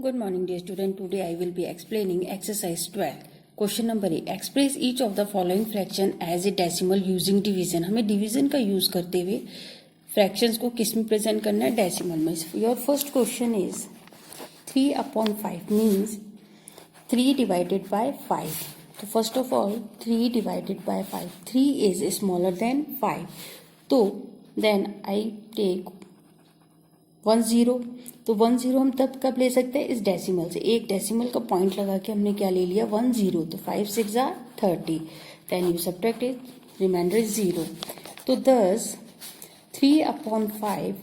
Good morning, dear student. Today I will be explaining exercise 12. Question number A. Express each of the following fraction as a decimal using division. हमें division का use करते हुए fractions को किस में present करना है? Decimal में. Your first question is 3/5 means 3 divided by 5. So first of all 3 divided by 5. 3 is smaller than 5. So then I take 10. तो 10 हम तब कब ले सकते हैं? इस डेसिमल से. एक डेसिमल का पॉइंट लगा के हमने क्या ले लिया? 10. तो 5 6 are 30. Then you subtract it, remainder is 0. तो thus 3/5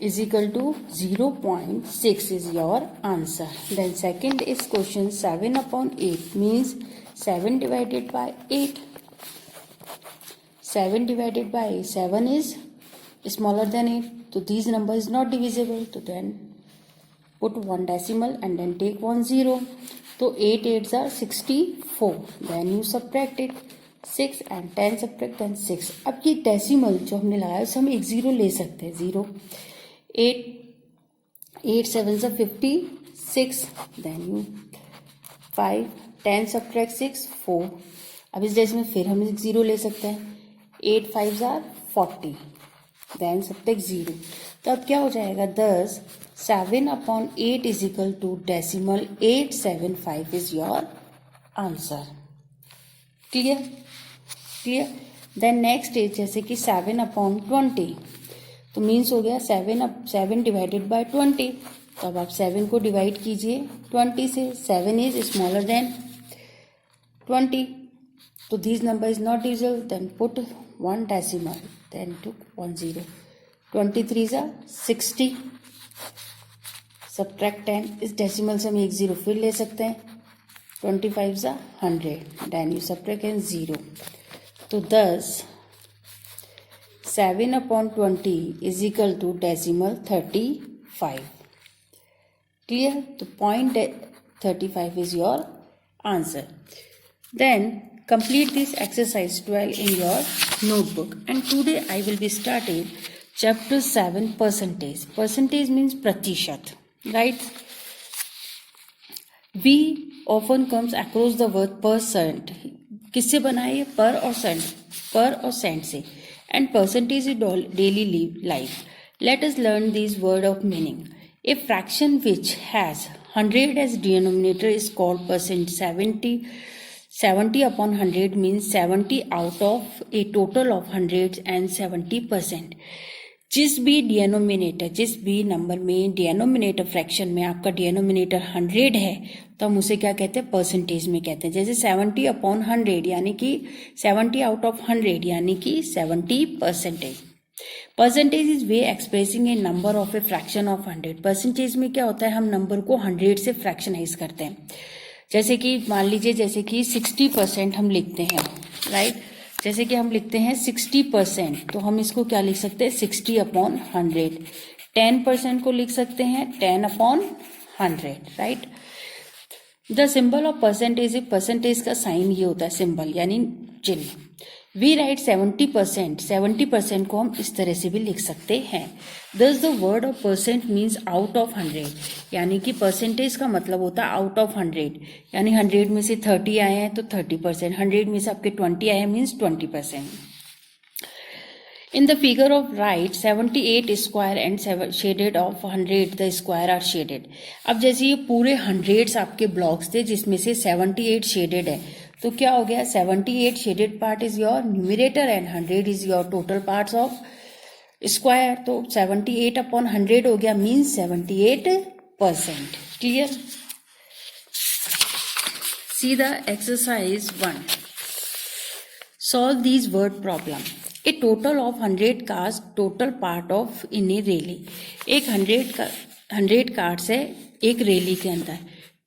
is equal to 0.6 is your answer. Then second is question 7/8 means 7 divided by 8. 7 divided by 7 is smaller than 8. So these number is not divisible. So then put one decimal and then take 10. So 8 8s are 64. Then you subtract it. 6 and 10 subtract then 6. अब ये decimal जो हमने लगाया उसे हम एक 0 ले सकते हैं. 0 8 7 are 56. Then you 5 10 subtract 6 4. अब इस डेसिमल फिर हम एक 0 ले सकते हैं. 8 5s are 40. Then subtract 0. तो अब क्या हो जाएगा? 10 7/8 is equal to decimal 875 is your answer. Clear? Clear. Then next is जैसे कि 7/20. तो मीन्स हो गया 7 डिवाइडेड बाय 20. तो अब आप 7 को डिवाइड कीजिए 20 से. 7 इज स्मॉलर देन 20. तो this number is not divisible. Then put one decimal, then took 10. 23s are 60. Subtract 10. इस डेसिमल से हम एक 0 फिर ले सकते हैं. 25s are 100. Then you subtract and 0. तो 10 7/20 is equal to decimal 35. Clear? तो point 35 is your answer. Then complete this exercise 12 in your notebook. And today I will be starting chapter 7 percentage. Percentage means pratishat, right? We often comes across the word percent. किससे बना है? पर और Saint. पर और Saint से. And percentage is daily life. Let us learn this word of meaning. A fraction which has 100 as denominator is called percent. 70/100 means 70 out of a total of hundreds and 70%. जिस भी number में denominator fraction में आपका denominator 100 है तो हम उसे क्या कहते हैं? परसेंटेज में कहते हैं. जैसे 70/100 यानी कि 70 out of 100 यानी कि 70%. Percentage is way expressing A number of a fraction of 100. Percentage में क्या होता है? हम नंबर को 100 से फ्रैक्शनाइज करते हैं. जैसे कि मान लीजिए जैसे कि 60% हम लिखते हैं, राइट? जैसे कि हम लिखते हैं 60%, तो हम इसको क्या लिख सकते हैं? 60/100. 10% को लिख सकते हैं 10/100, right? The symbol of percentage, percentage का साइन ये होता है सिंबल यानी चिन्ह. We write 70%. 70% को हम इस तरह से भी लिख सकते हैं. दस the word of percent means out of 100. यानी कि परसेंटेज का मतलब होता है आउट ऑफ 100. यानी 100 में से 30 आए हैं तो 30%. 100 में से आपके 20 आए हैं means 20%. In the figure of right 78 square and shaded of 100 the square are shaded. अब जैसे ये पूरे 100s आपके ब्लॉक्स थे जिसमें से 78 शेडेड है. तो क्या हो गया? 78 shaded part is your numerator and 100 is your total parts of square. तो 78/100 हो गया means 78%. Clear? See the exercise 1. Solve these word problem. A total of 100 cards total part of in A rally. एक 100 cards है एक rally के अंदर.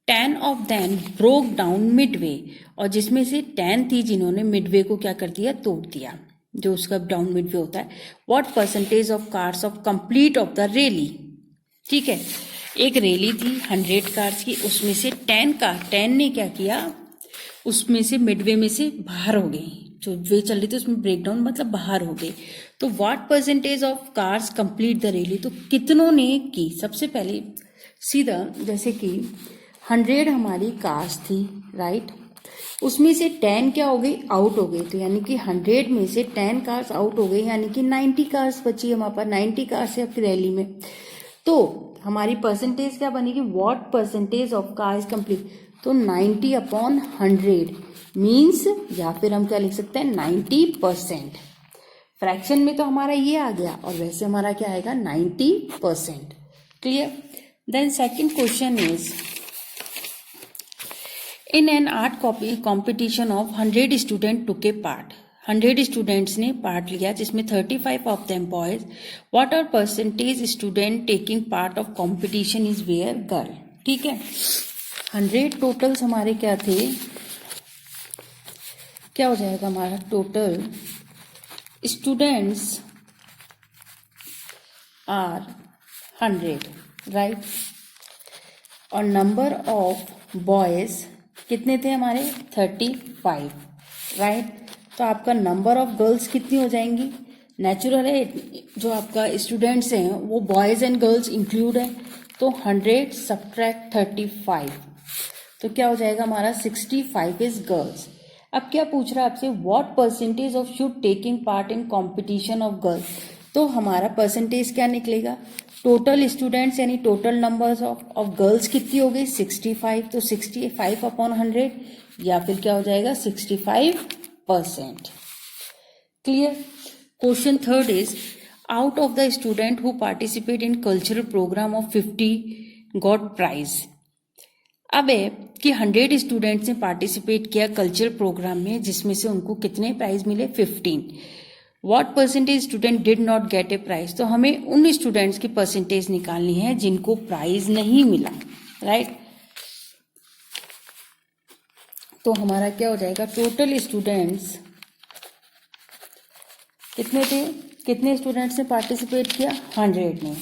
10 of them broke down midway. और जिसमें से 10 थी जिन्होंने मिडवे को क्या कर दिया? तोड़ दिया. जो उसका डाउन मिडवे होता है. What percentage of cards of complete of the rally. ठीक है, एक रैली थी 100 कार्ड्स की, उसमें से 10 ने क्या किया? उसमें से मिडवे में से बाहर हो गई. जो वे चल रही थी उसमें ब्रेकडाउन मतलब बाहर हो गई। तो what percentage of cars complete the rally, तो कितनों ने की। सबसे पहले सीधा जैसे कि 100 हमारी कार्स थी, राइट, उसमें से 10 क्या हो गई, आउट हो गई। तो यानी कि 100 में से 10 कार्स आउट हो गई, यानी कि 90 कार्स बची हमारे पास। 90 कार्स है आपकी रैली में। तो हमारी परसेंटेज क्या बनेगी, what percentage of cars complete, तो 90 अपॉन 100 मीन्स, या फिर हम क्या लिख सकते हैं 90%। फ्रैक्शन में तो हमारा ये आ गया, और वैसे हमारा क्या आएगा 90%। Clear. Then second question is, in an art competition of 100 student took a part, 100 students ने पार्ट लिया जिसमें 35 of them boys. What are percentage student taking part of competition is where girl. ठीक है, 100 टोटल्स हमारे क्या थे, क्या हो जाएगा हमारा टोटल स्टूडेंट्स आर 100, राइट, और नंबर ऑफ बॉयज कितने थे हमारे 35, राइट। तो आपका नंबर ऑफ गर्ल्स कितनी हो जाएंगी, नेचुरल है, जो आपका स्टूडेंट्स हैं वो बॉयज एंड गर्ल्स इंक्लूड है, तो 100 सब्ट्रैक्ट 35, तो क्या हो जाएगा हमारा 65 इज गर्ल्स। अब क्या पूछ रहा है आपसे, what percentage of should taking part in competition of girls, तो हमारा परसेंटेज क्या निकलेगा, टोटल स्टूडेंट्स यानी टोटल नंबर्स ऑफ गर्ल्स कितनी हो गई 65, तो 65 अपॉन 100, या फिर क्या हो जाएगा 65%। Clear. Question third is, out of the student who participate in cultural programme of 50 got prize. अब है कि 100 स्टूडेंट्स ने पार्टिसिपेट किया कल्चरल प्रोग्राम में, जिसमें से उनको कितने प्राइज मिले 15। What percentage student did not get a prize, तो हमें उन स्टूडेंट्स की परसेंटेज निकालनी है जिनको प्राइज नहीं मिला, राइट। तो हमारा क्या हो जाएगा, टोटल स्टूडेंट्स कितने थे, कितने स्टूडेंट्स ने पार्टिसिपेट किया 100 ने,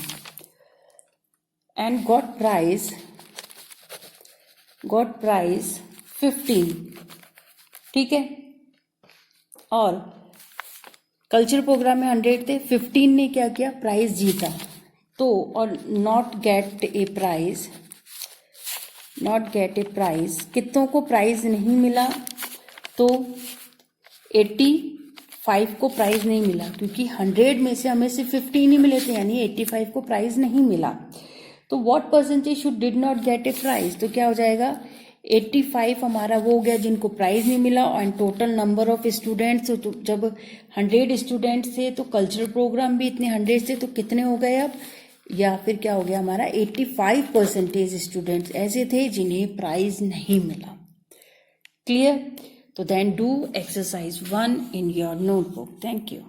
एंड गॉट प्राइज 15, ठीक है। और कल्चर प्रोग्राम में 100 थे, 15 ने क्या किया, प्राइज जीता। तो और नॉट गेट ए प्राइज, कितनों को प्राइज नहीं मिला, तो 85 को प्राइज नहीं मिला, क्योंकि 100 में से हमें सिर्फ 15 ही मिले थे, यानी 85 को प्राइज नहीं मिला। तो what percentage should did not get a prize, तो क्या हो जाएगा 85 हमारा वो हो गया जिनको प्राइज नहीं मिला, और टोटल नंबर ऑफ स्टूडेंट्स, तो जब 100 स्टूडेंट्स थे तो कल्चरल प्रोग्राम भी इतने 100 थे, तो कितने हो गए अब, या फिर क्या हो गया हमारा 85% स्टूडेंट्स ऐसे थे जिन्हें प्राइज नहीं मिला। क्लियर। तो then do exercise 1 in your notebook. Thank you.